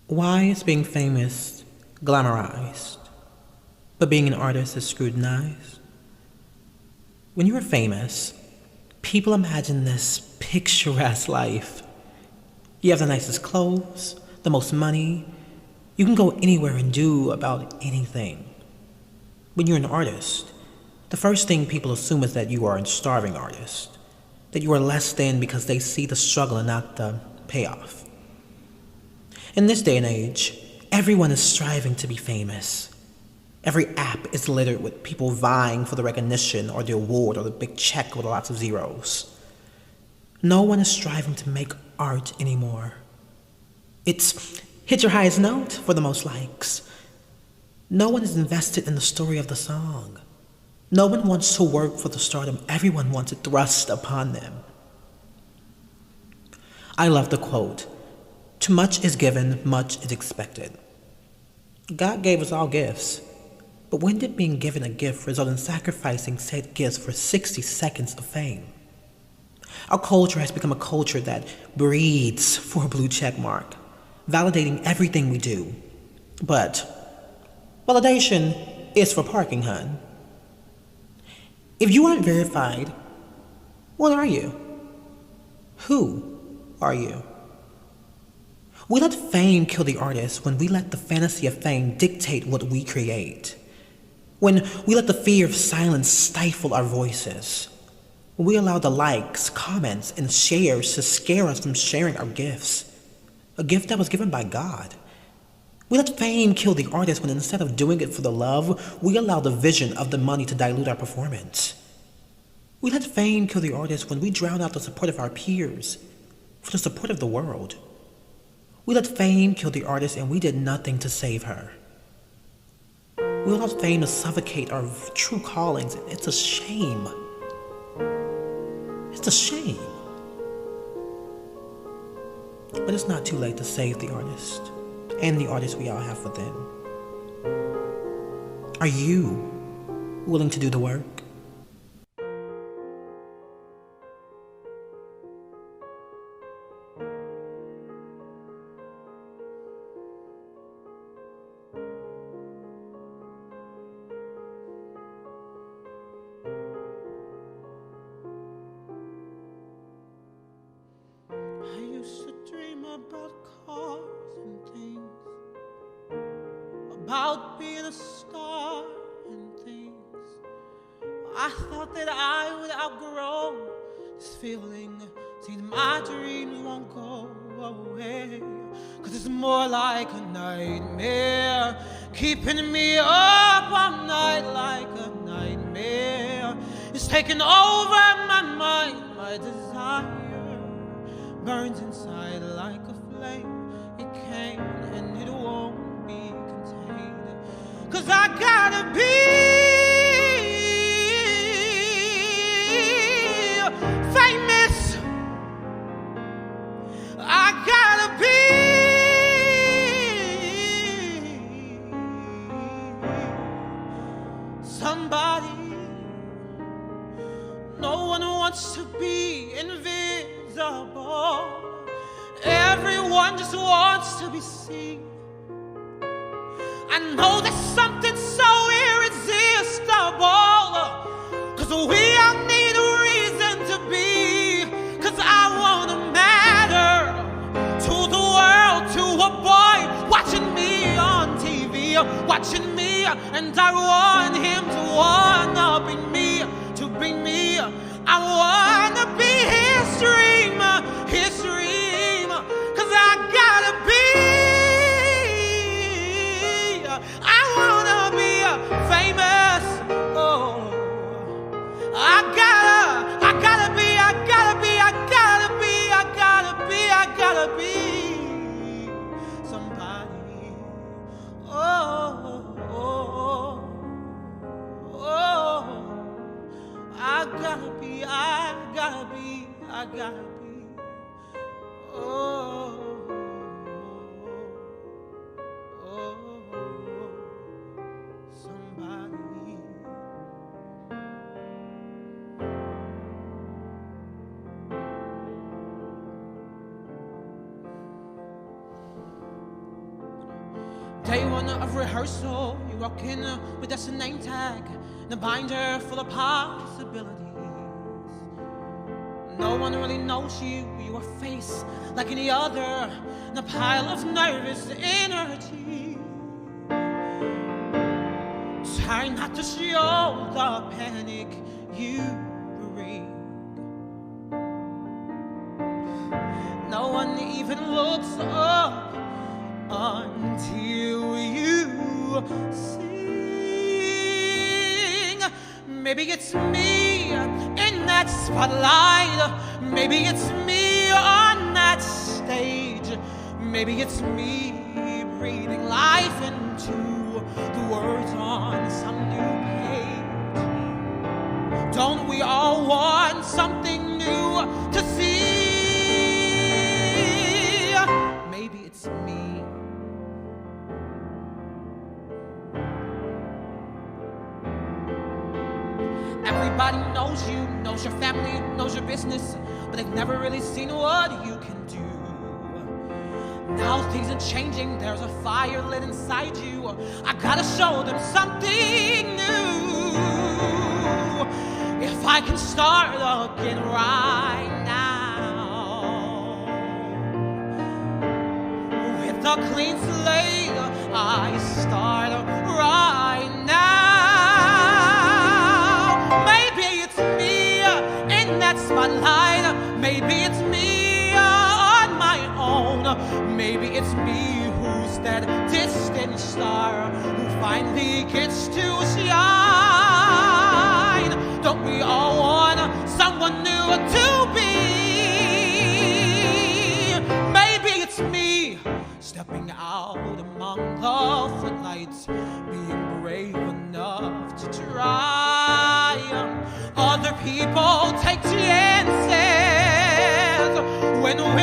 Why is being famous glamorized, but being an artist is scrutinized? When you are famous, people imagine this picturesque life. You have the nicest clothes, the most money. You can go anywhere and do about anything. When you're an artist, the first thing people assume is that you are a starving artist, that you are less than because they see the struggle and not the payoff. In this day and age, everyone is striving to be famous. Every app is littered with people vying for the recognition or the award or the big check with lots of zeros. No one is striving to make art anymore. It's hit your highest note for the most likes. No one is invested in the story of the song. No one wants to work for the stardom. Everyone wants it thrust upon them. I love the quote, "Too much is given, much is expected." God gave us all gifts, but when did being given a gift result in sacrificing said gifts for 60 seconds of fame? Our culture has become a culture that breeds for a blue check mark, validating everything we do. But validation is for parking, hun. If you aren't verified, what are you? Who are you? We let fame kill the artist when we let the fantasy of fame dictate what we create. When we let the fear of silence stifle our voices. When we allow the likes, comments, and shares to scare us from sharing our gifts. A gift that was given by God. We let fame kill the artist when instead of doing it for the love, we allow the vision of the money to dilute our performance. We let fame kill the artist when we drown out the support of our peers for the support of the world. We let fame kill the artist and we did nothing to save her. We allowed fame to suffocate our true callings. It's a shame. It's a shame. But it's not too late to save the artist and the artist we all have within. Are you willing to do the work? About being a star and things. I thought that I would outgrow this feeling. Seems my dreams won't go away. 'Cause it's more like a nightmare, keeping me up all night like a nightmare. It's taking over my mind, my desire burns inside like a flame. It came and it won't be contained. 'Cause I gotta be famous. I gotta be somebody. No one wants to be invisible. Everyone just wants to be seen. I know there's something so irresistible. 'Cause we all need a reason to be. 'Cause I wanna matter to the world, to a boy watching me on TV, watching me, and I want him to wanna be me, to be me. I wanna be his dream, his dream. 'Cause I gotta be. I wanna be famous. Oh, I gotta be somebody. Oh, oh, oh. I gotta be. Oh, somebody. Day one of rehearsal, you walk in with just a name tag and a binder full of possibilities. No one really knows you, your face like any other, and a pile of nervous energy. Try not to show the panic you bring. No one even looks up until you sing. Maybe it's me in that spotlight. Maybe it's me on that stage. Maybe it's me breathing life into the words on some new page. Don't we all want something new to see? Maybe it's me. Everybody knows you, knows your family, knows your business, but they've never really seen what you can do. Now things are changing, there's a fire lit inside you. I gotta show them something new. If I can start again right now, with a clean slate, I start right now. Maybe it's me in that spotlight. Maybe it's me on my own. Maybe it's me who's that distant star who finally gets to shine. Don't we all want someone new to be? Maybe it's me stepping out among the footlights, being brave enough to try. Other people take chances. When will I?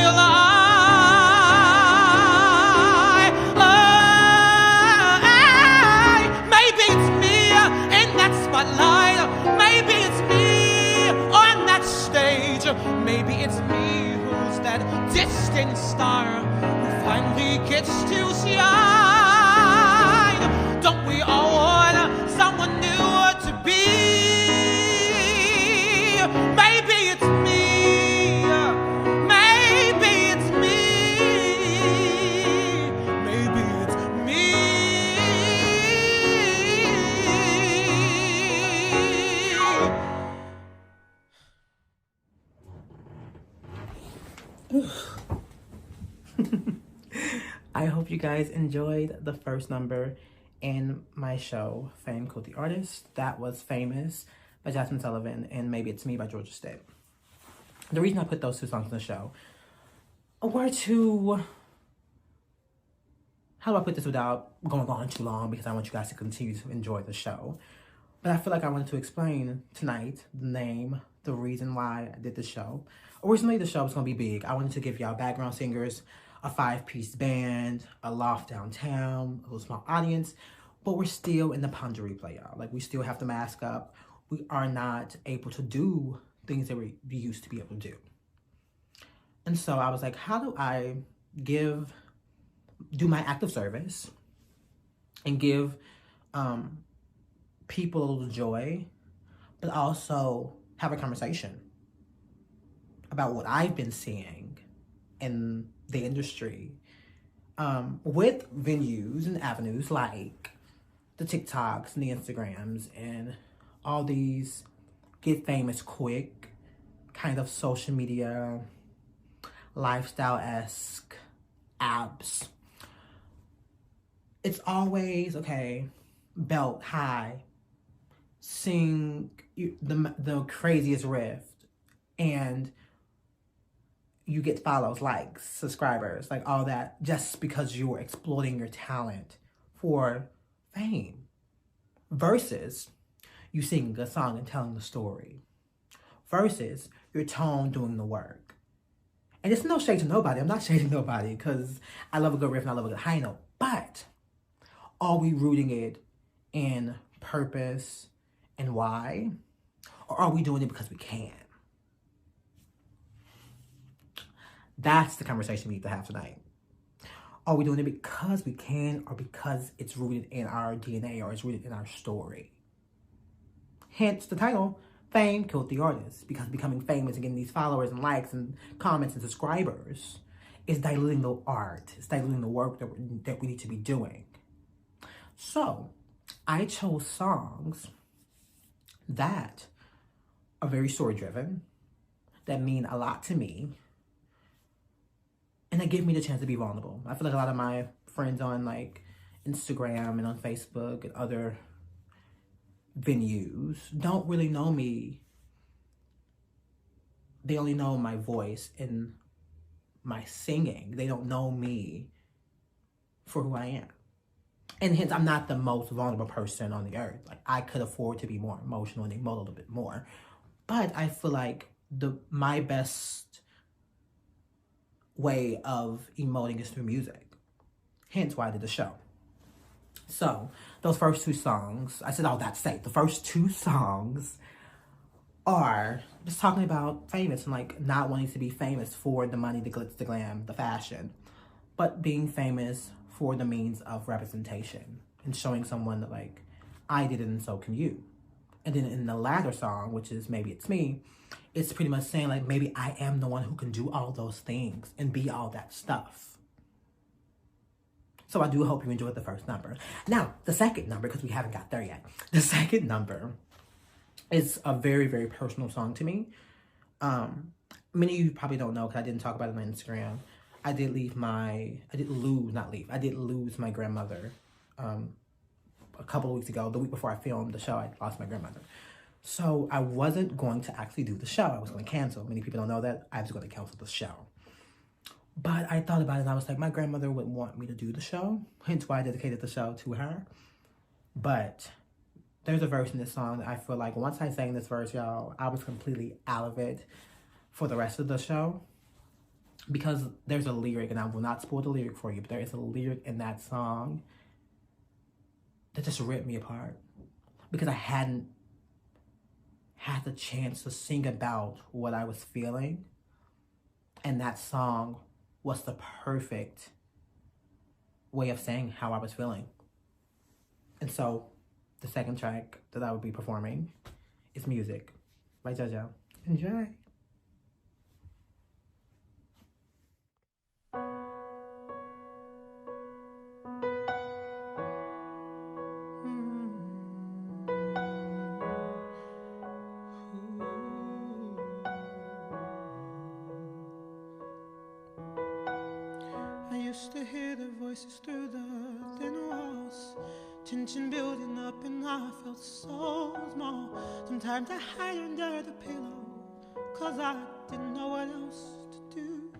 Maybe it's me in that spotlight. Maybe it's me on that stage. Maybe it's me who's that distant star who finally gets to shine. Don't we all want someone new to be? Maybe it's me. Maybe it's me. Maybe it's me. I hope you guys enjoyed the first number in my show, Fame Killed the Artist. That was Famous by Jazmine Sullivan and Maybe It's Me by Georgia Stitt. The reason I put those two songs in the show were to, how do I put this without going on too long, because I want you guys to continue to enjoy the show. But I feel like I wanted to explain tonight the name, the reason why I did the show. Originally, the show was going to be big. I wanted to give y'all background singers, a 5-piece band, a loft downtown, a little small audience, but we're still in the Ponja replay, y'all. Like, we still have to mask up. We are not able to do things that we used to be able to do. And so I was like, how do I do my act of service and give people a little joy, but also have a conversation about what I've been seeing in the industry with venues and avenues like the TikToks and the Instagrams and all these get famous quick kind of social media lifestyle-esque apps. It's always, okay, belt high, sing the craziest riff, and you get follows, likes, subscribers, like all that, just because you're exploiting your talent for fame. Versus you singing a song and telling the story. Versus your tone doing the work. And it's no shade to nobody. I'm not shading nobody, because I love a good riff and I love a good high note. But are we rooting it in purpose and why? Or are we doing it because we can? That's the conversation we need to have tonight. Are we doing it because we can or because it's rooted in our DNA or it's rooted in our story? Hence the title, Fame Killed the Artist, because becoming famous and getting these followers and likes and comments and subscribers is diluting the art. It's diluting the work that we need to be doing. So I chose songs that are very story-driven, that mean a lot to me, and that give me the chance to be vulnerable. I feel like a lot of my friends on like Instagram and on Facebook and other venues don't really know me. They only know my voice and my singing. They don't know me for who I am. And hence, I'm not the most vulnerable person on the earth. Like, I could afford to be more emotional and emote a little bit more. But I feel like my best way of emoting is through music. Hence why I did the show. So, those first two songs, I said all that to say, the first two songs are just talking about famous and like not wanting to be famous for the money, the glitz, the glam, the fashion, but being famous for the means of representation and showing someone that like, I did it and so can you. And then in the latter song, which is Maybe It's Me, it's pretty much saying like, maybe I am the one who can do all those things and be all that stuff. So I do hope you enjoyed the first number. Now, the second number, because we haven't got there yet. The second number is a very, very personal song to me. Many of you probably don't know because I didn't talk about it on Instagram. I did lose my grandmother a couple of weeks ago. The week before I filmed the show, I lost my grandmother. So I wasn't going to actually do the show. I was going to cancel. Many people don't know that. I was going to cancel the show. But I thought about it and I was like, my grandmother would want me to do the show. Hence why I dedicated the show to her. But there's a verse in this song that I feel like once I sang this verse, y'all, I was completely out of it for the rest of the show. Because there's a lyric, and I will not spoil the lyric for you, but there is a lyric in that song that just ripped me apart. Because I hadn't had the chance to sing about what I was feeling. And that song was the perfect way of saying how I was feeling. And so, the second track that I would be performing is Music by JoJo. Enjoy. To hear the voices through the thin walls, tension building up and I felt so small. Sometimes I hide under the pillow, cause I didn't know what else to do.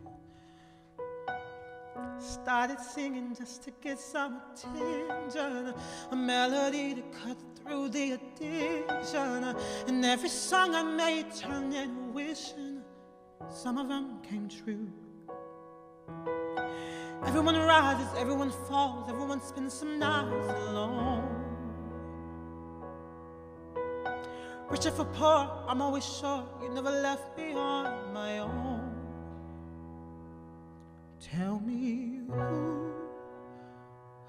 Started singing just to get some attention, a melody to cut through the addiction. And every song I made turned into wishing, some of them came true. Everyone rises, everyone falls, everyone spends some nights alone. Rich or for poor, I'm always sure you never left me on my own. Tell me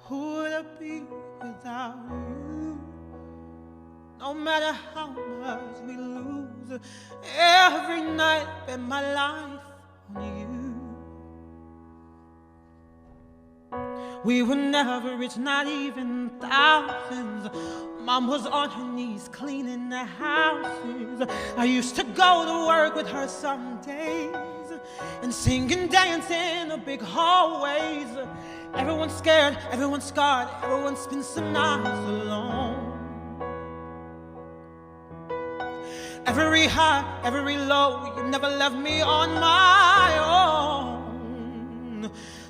who would I be without you? No matter how much we lose, every night I bet my life on you. We were never rich, not even thousands. Mom was on her knees cleaning the houses. I used to go to work with her some days and sing and dance in the big hallways. Everyone's scared, everyone's scarred, everyone spends some nights alone. Every high, every low, you never left me on my own.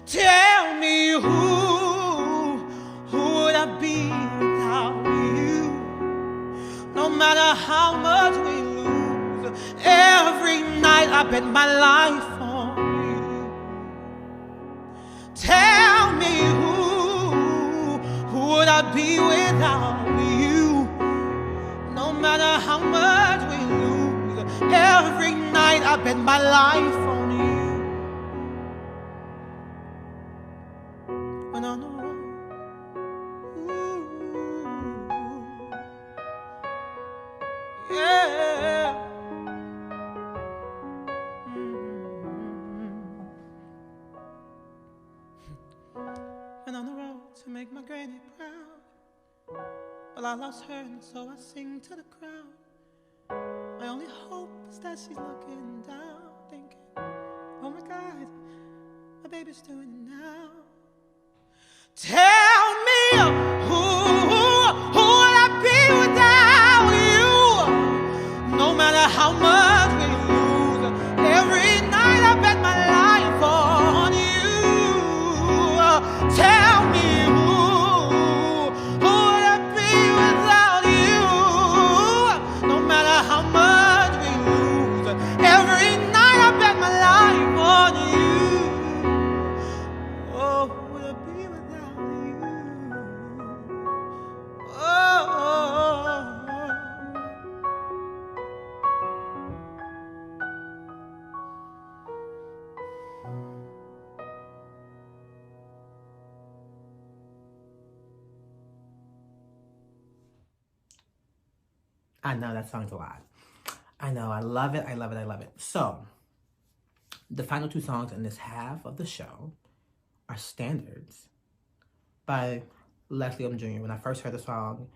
Tell me who would I be without you? No matter how much we lose, every night I bet my life on you. Tell me who would I be without you? No matter how much we lose, every night I bet my life on you. I lost her, and so I sing to the crowd. My only hope is that she's looking down, thinking, oh my God, my baby's doing it now. Tell me, who would I be without you? No matter how much we lose, every night I bet my life on you. Tell me, who would I be without you? No matter how much we lose, every night I bet my life on you. Oh, who would I be without you? I know that song's a lot. I know, I love it, I love it, I love it. So, the final two songs in this half of the show are Standards by Leslie Odom Jr. When I first heard the song,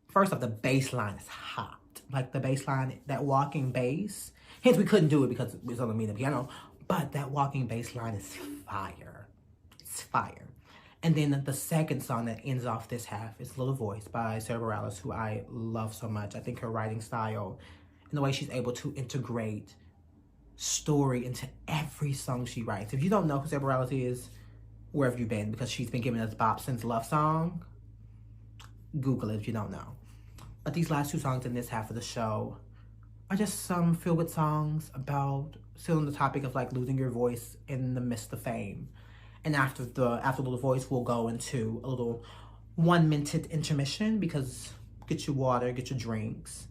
first off, the bass line is hot. Like the bass line, that walking bass. Hence, we couldn't do it because it was only me and the piano. But that walking bass line is fire. It's fire. And then the second song that ends off this half is Little Voice by Sara Bareilles, who I love so much. I think her writing style and the way she's able to integrate story into every song she writes. If you don't know who Sara Bareilles is, where have you been? Because she's been giving us bop since Love Song. Google it if you don't know. But these last two songs in this half of the show are just some feel-good songs about still on the topic of like losing your voice in the midst of fame. And after Little Voice, we'll go into a little 1-minute intermission because get your water, get your drinks,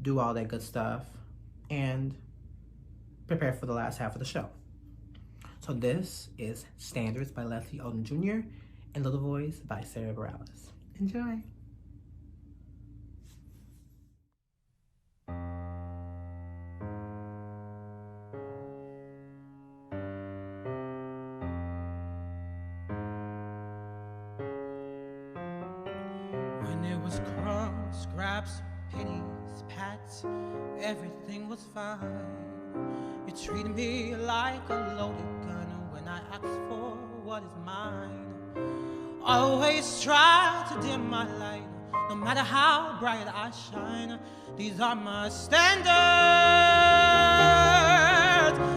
do all that good stuff, and prepare for the last half of the show. So this is Standards by Leslie Odom Jr. and Little Voice by Sara Bareilles. Enjoy. Scraps, pennies, pats, everything was fine. You treated me like a loaded gun when I asked for what is mine. Always try to dim my light, no matter how bright I shine. These are my standards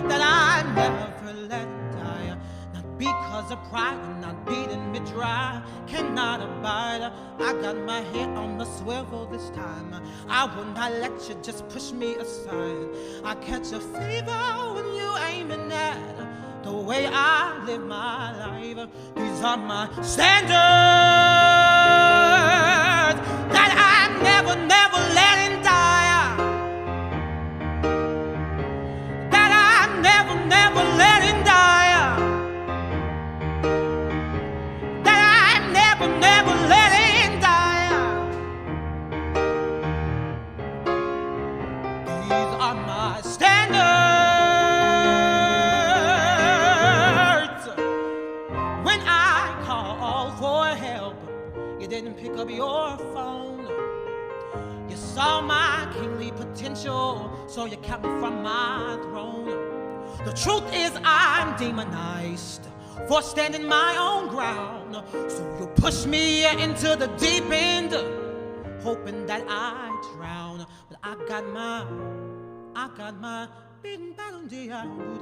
that I never let die. Not because of pride and not beating me dry. Cannot abide. I got my head on the swivel this time. I will not let you just push me aside. I catch a fever when you aiming at the way I live my life. These are my standards that I'm never letting die. That I'm never letting die. Never letting die. These are my standards. When I called for help, you didn't pick up your phone. You saw my kingly potential, so you kept me from my throne. The truth is I'm demonized for standing my own ground. So you push me into the deep end, hoping that I drown. But I got my beating bottom day. I don't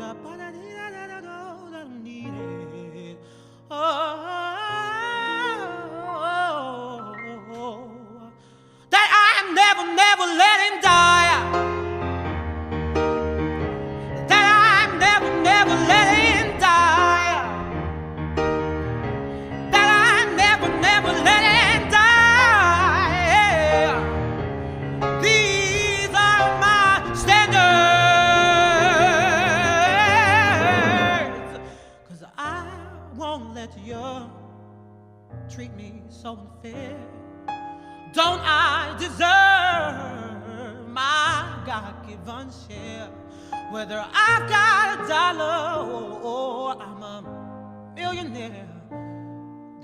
need it. That I'm never letting die. That I'm never letting die. Never letting die. These are my standards. 'Cause I won't let you treat me so unfair. Don't I deserve my God-given share? Whether I've got $1 or I'm a millionaire,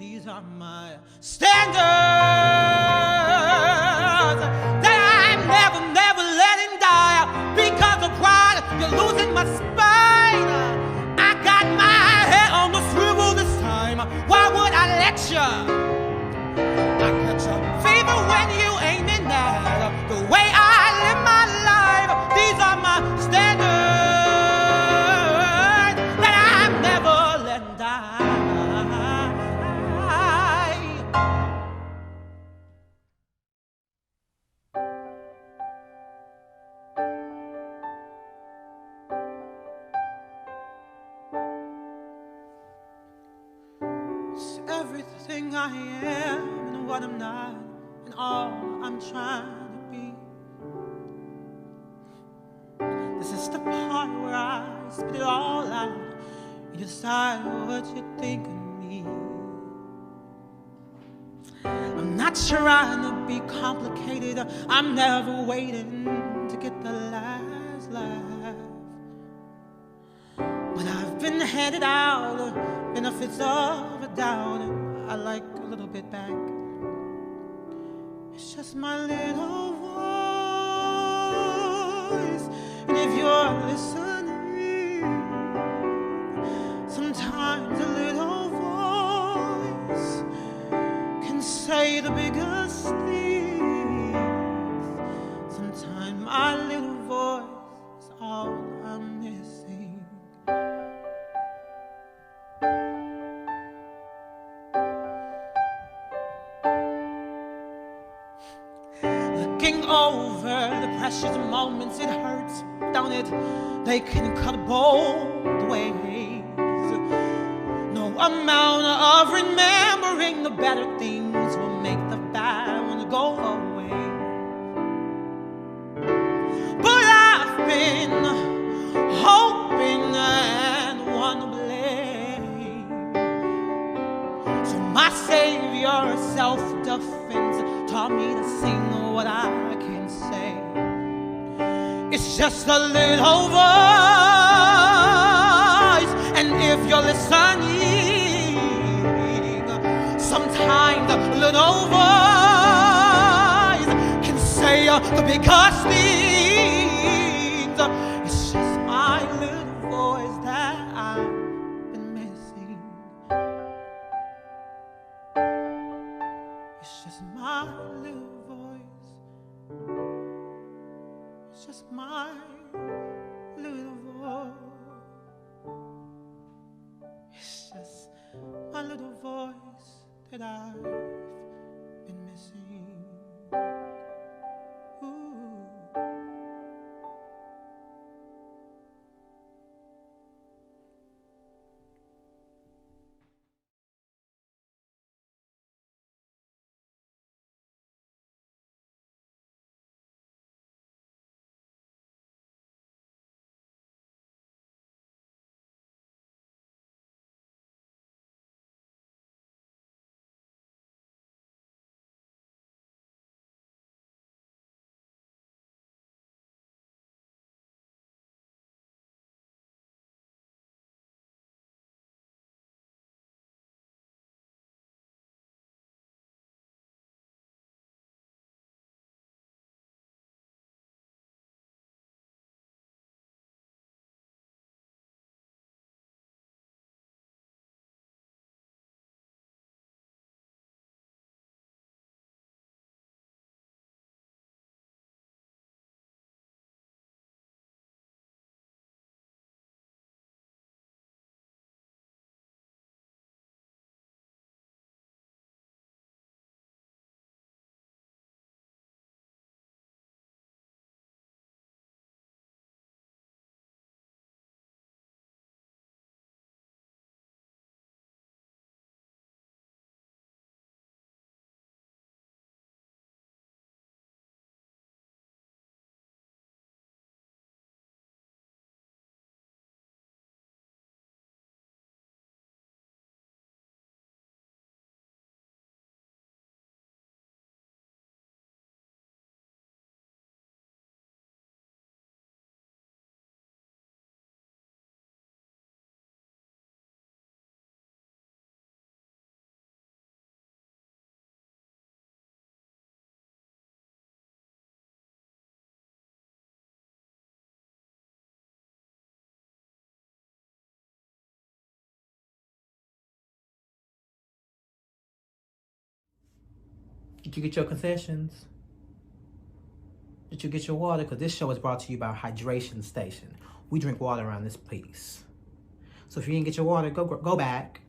These are my standards that I'm never letting die. Because of pride, you're losing my spine. I got my head on the swivel this time. Why would I let you? I catch a fever when you aim it at the way I live my life. These are my standards that I'm never letting die. It's everything I am and what I'm not, and all I'm trying to be. This is the part where I spit it all out. You decide what you think of me. I'm not trying to be complicated. I'm never waiting to get the last laugh. But I've been handed out benefits of a doubt, and I like a little bit back. It's just my little voice, and if you're listening, sometimes a little voice can say the biggest things. Sometimes my little voice is all I'm missing. Looking over the precious moments, it hurts, don't it? They can cut both ways. No amount of remembering the better things will make the bad ones go away. But I've been hoping and want to blame. So my savior, self-defense, taught me to sing what I can say. It's just a little voice, and if you're listening, sometimes a little voice can say the biggest things. It's just my little voice that I've been missing. It's just my little voice. It's just my little voice. It's just my little voice that I've been missing. Did you get your concessions? Did you get your water? Because this show is brought to you by Hydration Station. We drink water around this place. So if you didn't get your water, go back,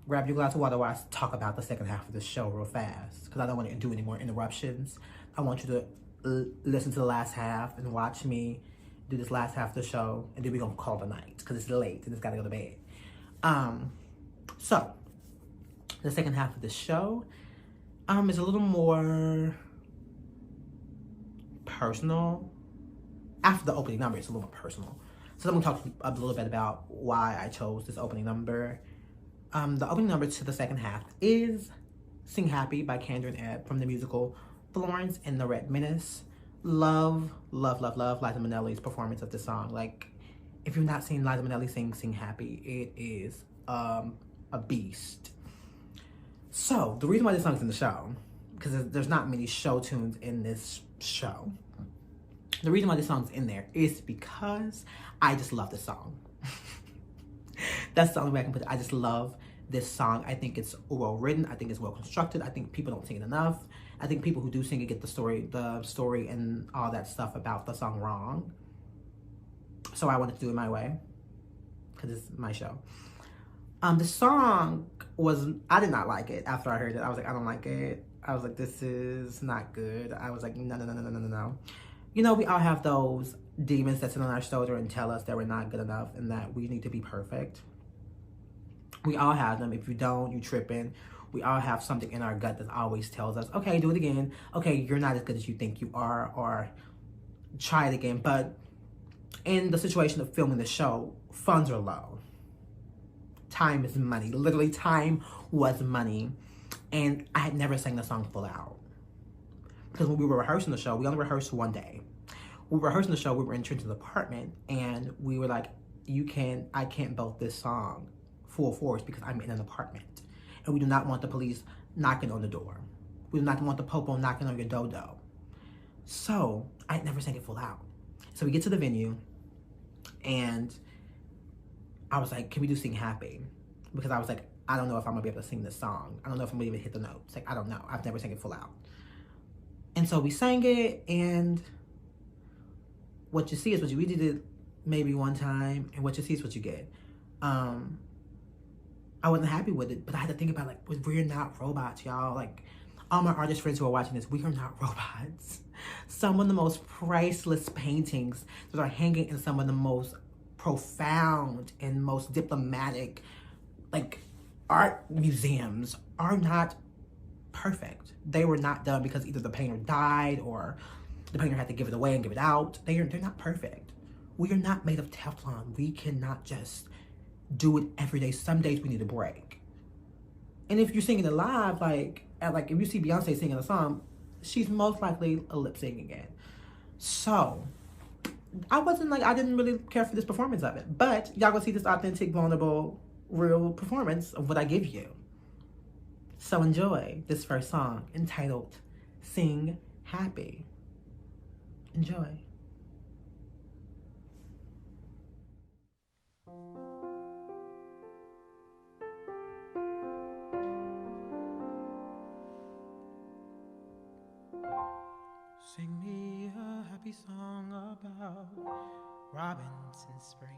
grab your glass of water while I talk about the second half of the show real fast. Because I don't want to do any more interruptions. I want you to listen to the last half and watch me do this last half of the show. And then we're going to call it a night. Because it's late and it's got to go to bed. So, the second half of the show is a little more personal. After the opening number, it's a little more personal. So I'm going to talk a little bit about why I chose this opening number. The opening number to the second half is Sing Happy by Kander and Ebb from the musical Florence and the Red Menace. Love Liza Minnelli's performance of this song. Like, if you've not seen Liza Minnelli sing Happy, it is a beast. So, the reason why this song's in the show, because there's not many show tunes in this show. The reason why this song's in there is because I just love this song. That's the only way I can put it. I just love this song. I think it's well written. I think it's well constructed. I think people don't sing it enough. I think people who do sing it get the story and all that stuff about the song wrong. So I wanted to do it my way, because it's my show. The song I did not like it after I heard it. I was like, I don't like it. I was like, this is not good. I was like, no. You know, we all have those demons that sit on our shoulder and tell us that we're not good enough and that we need to be perfect. We all have them. If you don't, you tripping. We all have something in our gut that always tells us, okay, do it again. Okay, you're not as good as you think you are, or try it again. But in the situation of filming the show, funds are low. Time is money. Literally, time was money. And I had never sang the song full out. Because when we were rehearsing the show, we only rehearsed one day. We were rehearsing the show, we were in Trenton's apartment, and we were like, I can't belt this song full force because I'm in an apartment. And we do not want the police knocking on the door. We do not want the popo knocking on your dodo. So, I never sang it full out. So we get to the venue, and I was like, can we do Sing Happy? Because I was like, I don't know if I'm gonna be able to sing this song. I don't know if I'm gonna even hit the notes. Like, I don't know. I've never sang it full out. And so we sang it, and what you see is what you, we did it maybe one time, and what you see is what you get. I wasn't happy with it, but I had to think about, like, we're not robots, y'all. Like, all my artist friends who are watching this, we are not robots. Some of the most priceless paintings that are hanging in some of the most profound and most diplomatic, like, art museums are not perfect. They were not done because either the painter died or the painter had to give it away and give it out. They're not perfect. We are not made of Teflon. We cannot just do it every day. Some days we need a break. And if you're singing it live, like if you see Beyonce singing a song, she's most likely a lip syncing it. So I didn't really care for this performance of it. But y'all gonna see this authentic, vulnerable, real performance of what I give you. So enjoy this first song entitled Sing Happy. Enjoy. Sing me a happy song about robins in spring.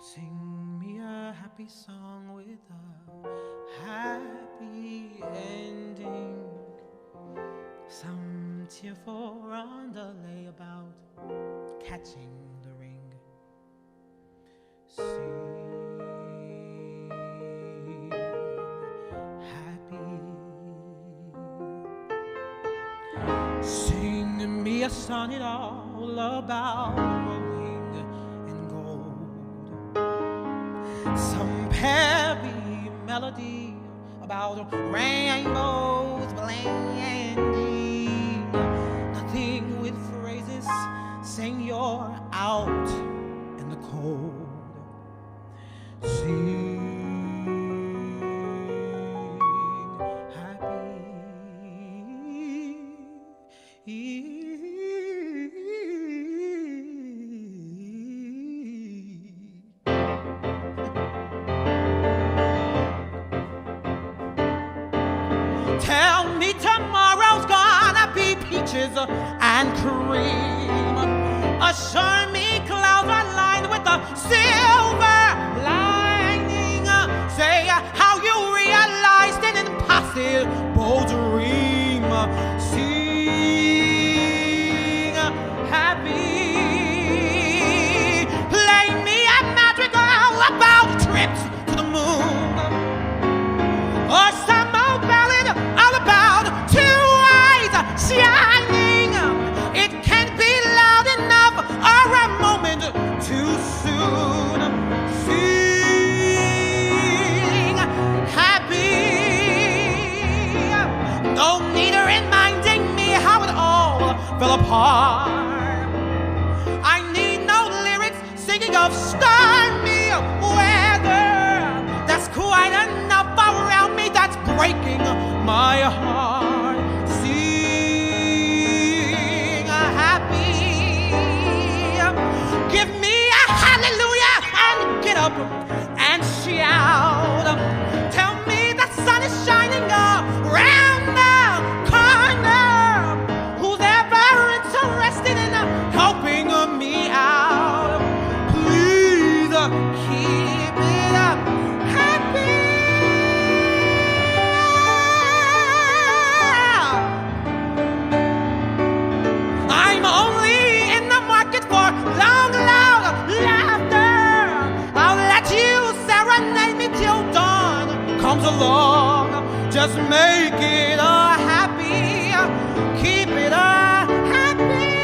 Sing me a happy song with a happy ending. Some tearful roundelay about catching the ring. Sing happy. Sing me a sonnet all about rolling in gold. Some perry melody about rainbows blending. Nothing with phrases saying you're out in the cold. Sing happy. peaches and cream. Assure me clouds are lined with a silver lining. Say how you realized an impossible dream. Sing happy. Play me a madrigal about trips to the moon. Or some old ballad all about two eyes shining. It can't be loud enough or a moment too soon. Sing happy. No need reminding me how it all fell apart. I need no lyrics singing of stormy weather. That's quite enough around me, that's breaking my heart. Sing happy. Give me a hallelujah and get up and shout. Tell me the sun is shining around the corner. Who's ever interested in helping me out? Please keep it up. Happy. I'm only in the market for long, loud laughter. I'll let you serenade me till dawn comes along. Just make it a happy. Keep it a happy.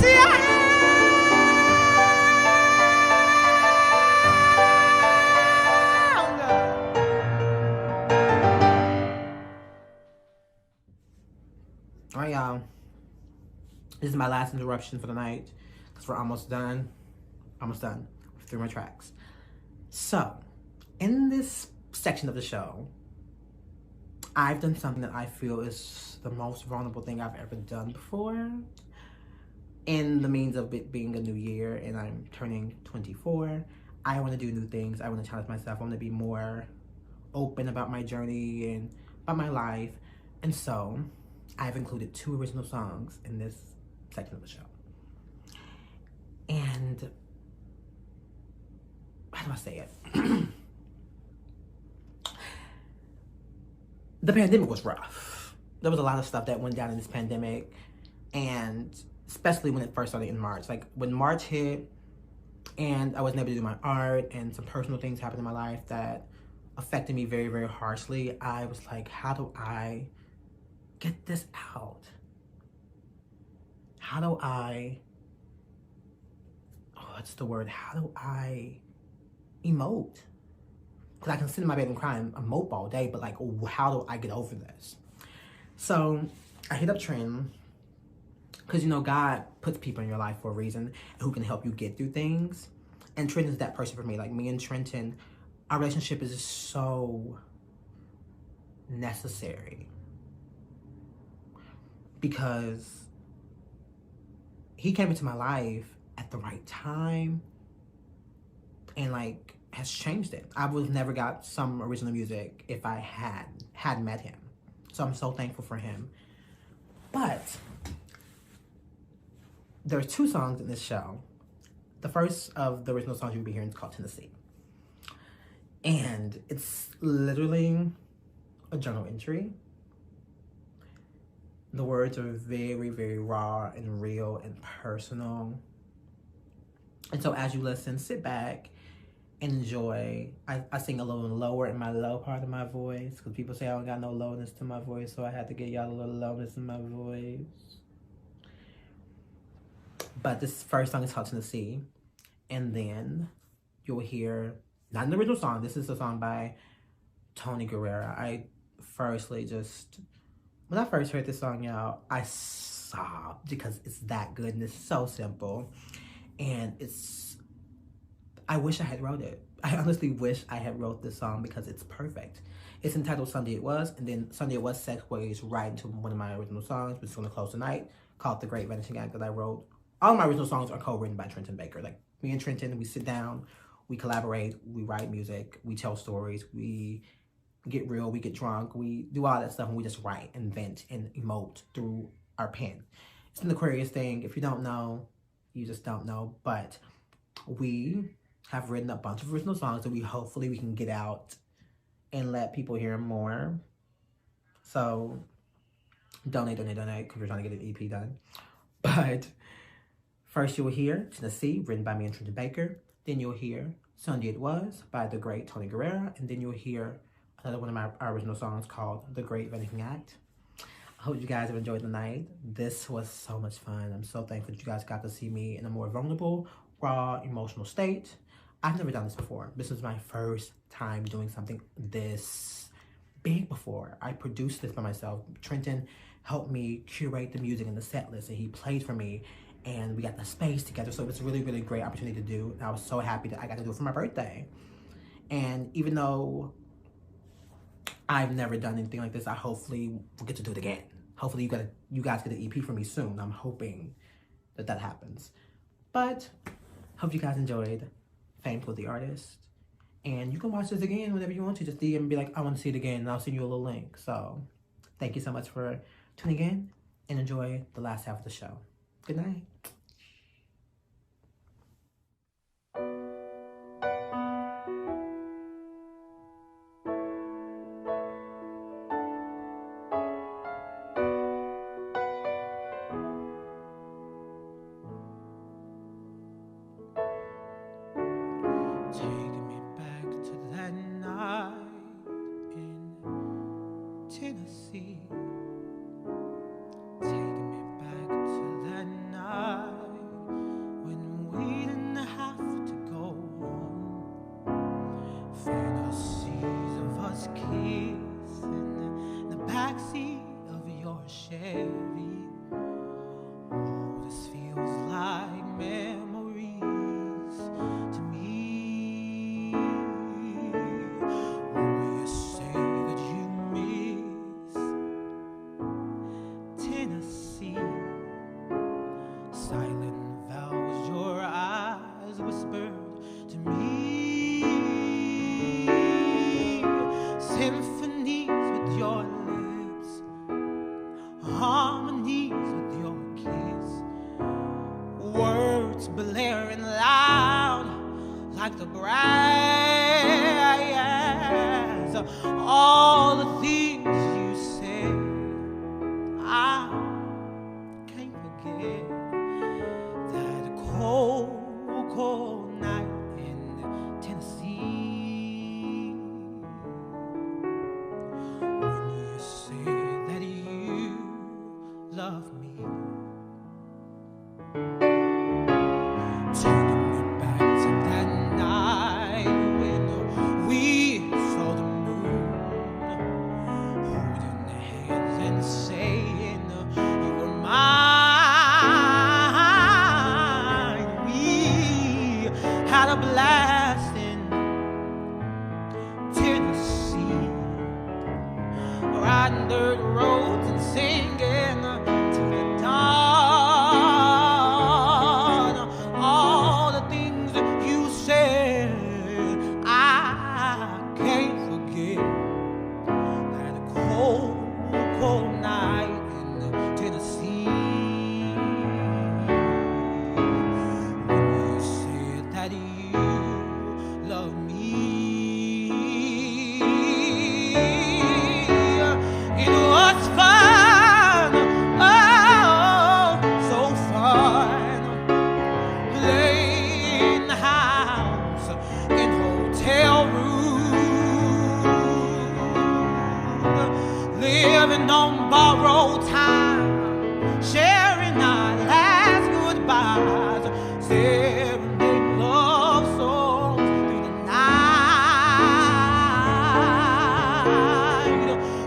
See All right, y'all. This is my last interruption for the night because we're almost done. Almost done with 3 more tracks. So, in this section of the show, I've done something that I feel is the most vulnerable thing I've ever done before. In the means of it being a new year and I'm turning 24, I want to do new things. I want to challenge myself. I want to be more open about my journey and about my life. And so, I've included 2 original songs in this section of the show. And how do I say it? The pandemic was rough. There was a lot of stuff that went down in this pandemic, and especially when it first started in March. Like when March hit and I wasn't able to do my art and some personal things happened in my life that affected me very, very harshly, I was like, how do I get this out? How do I, what's the word? How do I emote? Because I can sit in my bed and cry and emote all day, but like, how do I get over this? So I hit up Trenton, because you know, God puts people in your life for a reason who can help you get through things. And Trenton's that person for me. Like me and Trenton, our relationship is just so necessary. Because he came into my life at the right time and like has changed it. I would have never got some original music if I hadn't met him. So I'm so thankful for him. But there are 2 songs in this show. The first of the original songs you'll be hearing is called Tennessee. And it's literally a journal entry. The words are very, very raw and real and personal. And so as you listen, sit back and enjoy. I sing a little lower in my low part of my voice because people say I don't got no lowness to my voice, so I had to get y'all a little lowness in my voice. But this first song is called Tennessee. And then you'll hear, not an original song, this is a song by Tony Guerrero. When I first heard this song, y'all, I sobbed because it's that good and it's so simple. And I wish I had wrote it. I honestly wish I had wrote this song because it's perfect. It's entitled Sunday It Was, and then Sunday It Was segues right into one of my original songs, which is going to close the night, called The Great Vanishing Act that I wrote. All of my original songs are co-written by Trenton Baker. Like, me and Trenton, we sit down, we collaborate, we write music, we tell stories, we get real, we get drunk, we do all that stuff, and we just write and vent and emote through our pen. It's an Aquarius thing. If you don't know, you just don't know. But we have written a bunch of original songs that hopefully we can get out and let people hear more. So donate, because we're trying to get an EP done. But first you will hear Tennessee, written by me and Trenton Baker. Then you'll hear Sunday It Was by the great Tony Guerrero. And then you'll hear another one of our original songs called The Great Vanishing Act. I hope you guys have enjoyed the night. This was so much fun. I'm so thankful that you guys got to see me in a more vulnerable, raw, emotional state. I've never done this before. This was my first time doing something this big before. I produced this by myself. Trenton helped me curate the music and the set list, and he played for me, and we got the space together. So it was a really, really great opportunity to do. And I was so happy that I got to do it for my birthday. And even though I've never done anything like this, I hopefully will get to do it again. Hopefully you guys get an EP from me soon. I'm hoping that happens. But hope you guys enjoyed Fame for the Artist. And you can watch this again whenever you want to. Just DM and be like, I want to see it again, and I'll send you a little link. So thank you so much for tuning in, and enjoy the last half of the show. Good night. Tennessee, take me back to that night when we didn't have to go home. Fantasies of us kissing in the backseat of your Chevy. Oh, this feels like memories to me. Oh, you say that you miss Tennessee. Silent vows your eyes whispered to me. Symphonies with your lips, harmonies with your kiss. Words blaring loud like the brass. All the things you said, I can't forget. That cold, cold night in Tennessee, when you said that you love me. Taking me back to that night when we saw the moon, holding hands and saying you were mine. We had a blast in Tennessee, riding dirt roads and singing till the dawn. All the things that you said, I can't forget. That cold, cold night in Tennessee, when you said that you love me. It was fun, oh, so fun, playing house in hotel room, living on borrowed time, sharing our last goodbyes, serenading love songs through the night,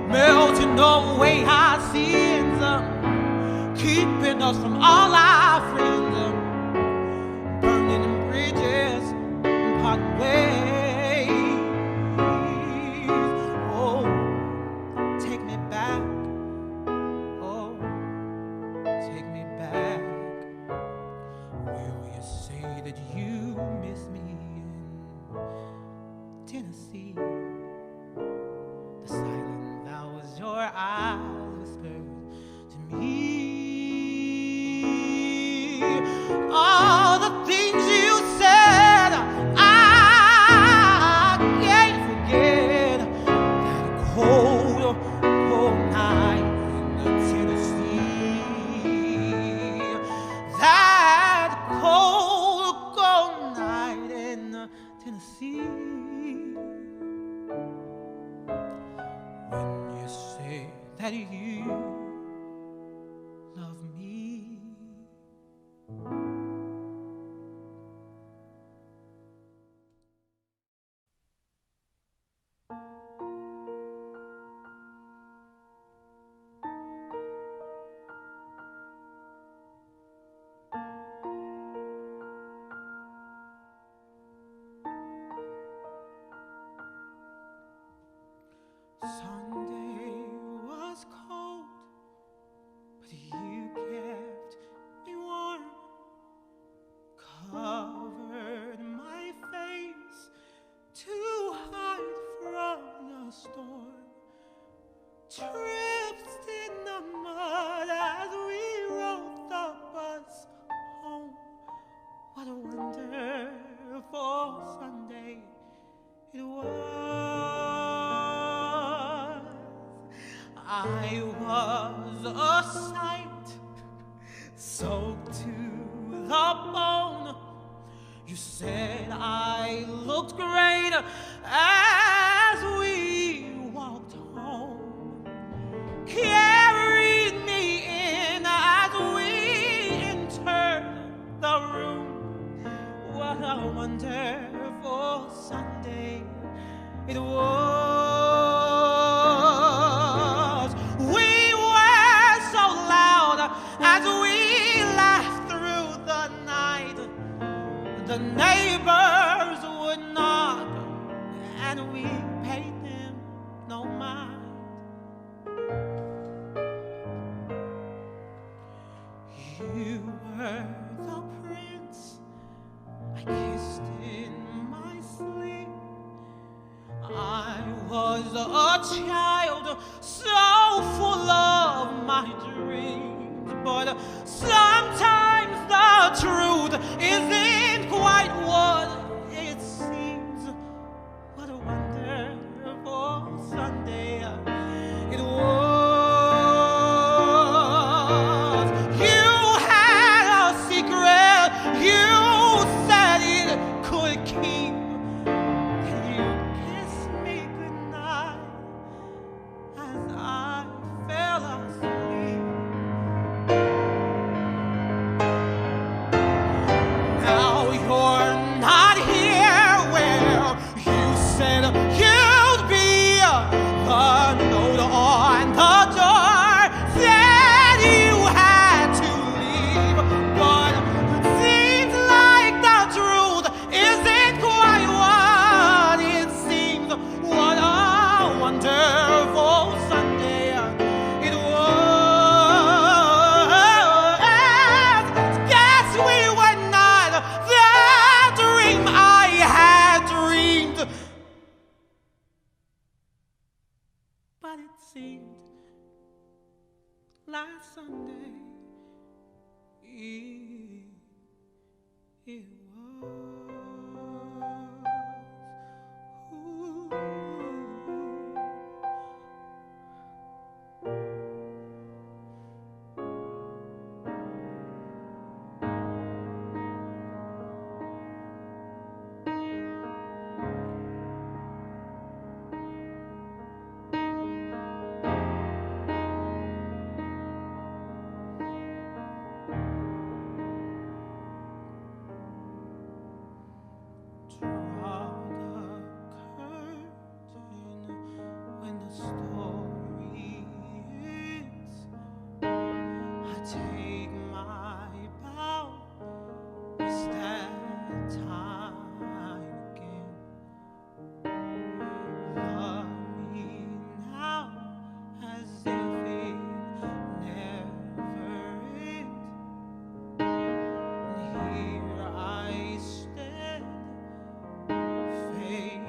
melting away our sins, keeping us from all our friends, burning bridges and parting ways. Oh, take me back. Oh, take me back. Will you say that you miss me in Tennessee? The silent vows your eyes whispered to me. soaked to the bone. You said I looked great as we walked home. Carried me in as we entered the room. What a wonderful Sunday it was. We were so loud as we laughed through the night. The neighbors would knock and we paid them no mind. You were the prince I kissed in my sleep. I was a child so full of my dreams, but sometimes the truth isn't quite what it seems. What a wonderful Sunday it was. You had a secret you said it could keep. Can you kiss me goodnight as I fell asleep? Now you're not here where you said you'd be. The note on the door said you had to leave, but it seems like the truth isn't quite what it seems. What a wonderful Sunday it was. Guess we were not the dream I had dreamed, but it seemed last Sunday it was. Ooh. Draw the curtain when the story ends. I take my bow. It's that time again. Love me now as if it never ends. And here I stand, fading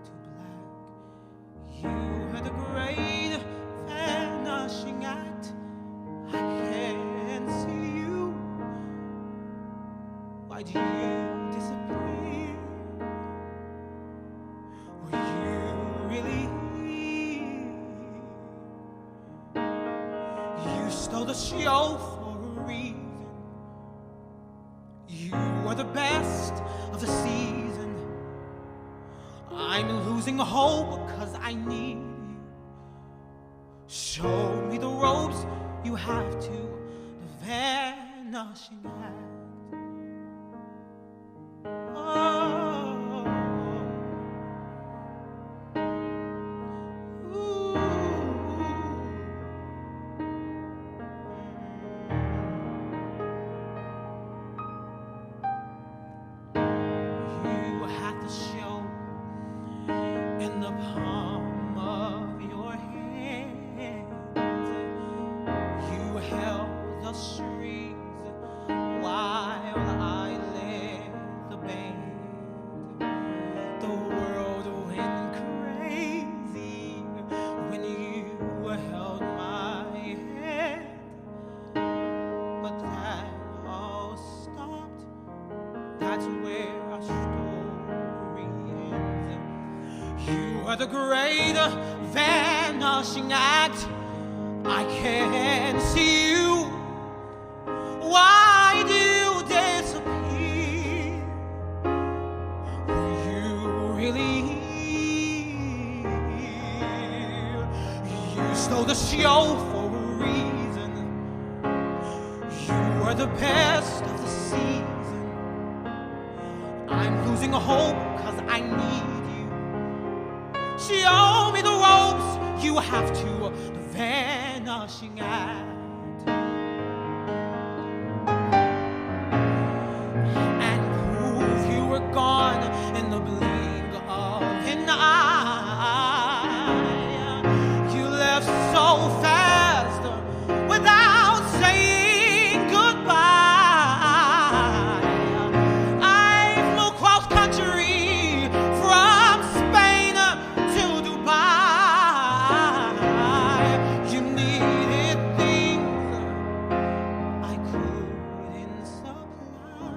to black. You had a great vanishing act. I can't see you. Why do you disappear? Were you really here? You stole the show for a reason. You were the best of the season. I'm losing hope because I need you. Show me the ropes you have to the vanishing act. Oh. Ooh. You had the show in the palm of your hands. You held the strings while I led the band. The world went crazy when you held my hand. But that all stopped. That's where our story ends. You are the great vanishing act. I can't see you. show for a reason. You are the best of the season. I'm losing hope cause I need you. Show me the ropes you have to the vanishing act. And prove you were gone in the blink of an eye. You left so fast without saying goodbye. I flew cross country from Spain to Dubai. You needed things I couldn't supply.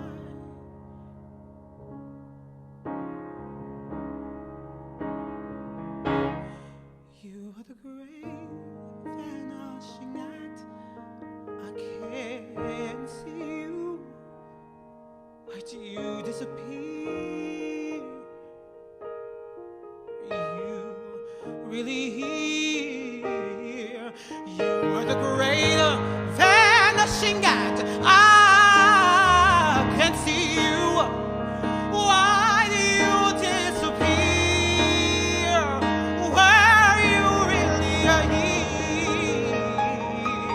You are the great vanishing act. I can't see you. Why'd you disappear? You really here? You are the great vanishing act. I can't see you. Why do you disappear? Were you really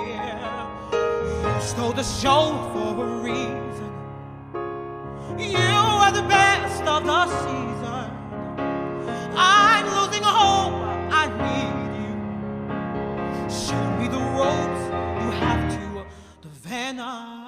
here? You stole the show for a reason. You are the best of the season. I'm losing hope, I need you. Show me the ropes you have to the vanishing.